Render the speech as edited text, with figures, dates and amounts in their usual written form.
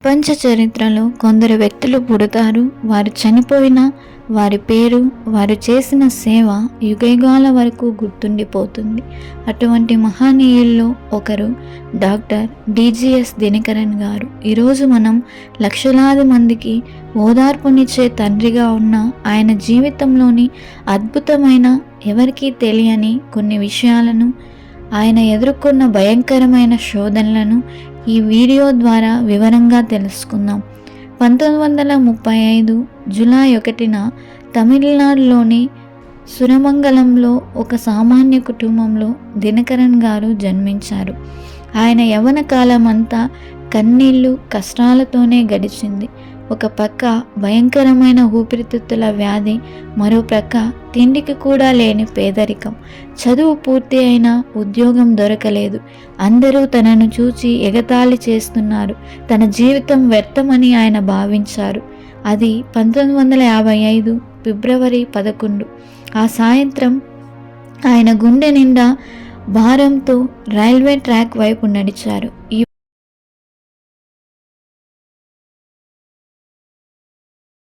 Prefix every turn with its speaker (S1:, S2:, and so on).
S1: ప్రపంచ చరిత్రలో కొందరు వ్యక్తులు పుడతారు, వారు చనిపోయినా వారి పేరు, వారు చేసిన సేవ యుగయుగాల వరకు గుర్తుండిపోతుంది. అటువంటి మహనీయుల్లో ఒకరు డాక్టర్ డిజిఎస్ దినకరన్ గారు. ఈరోజు మనం లక్షలాది మందికి ఓదార్పునిచ్చే తండ్రిగా ఉన్న ఆయన జీవితంలోని అద్భుతమైన, ఎవరికీ తెలియని కొన్ని విషయాలను, ఆయన ఎదుర్కొన్న భయంకరమైన శోధనలను ఈ వీడియో ద్వారా వివరంగా తెలుసుకుందాం. 1935 జూలై 1న తమిళనాడులోని సురమంగళంలో ఒక సామాన్య కుటుంబంలో దినకరన్ గారు జన్మించారు. ఆయన యవ్వన కాలం అంతా కన్నీళ్లు, కష్టాలతోనే గడిచింది. ఒక పక్క భయంకరమైన ఊపిరితిత్తుల వ్యాధి, మరో ప్రక్క తిండికి కూడా లేని పేదరికం. చదువు పూర్తి అయినా ఉద్యోగం దొరకలేదు. అందరూ తనను చూచి ఎగతాళి చేస్తున్నారు. తన జీవితం వ్యర్థమని ఆయన భావించారు. అది 1955 ఫిబ్రవరి 11. ఆ సాయంత్రం ఆయన గుండె నిండా భారంతో రైల్వే ట్రాక్ వైపు నడిచారు. ఈ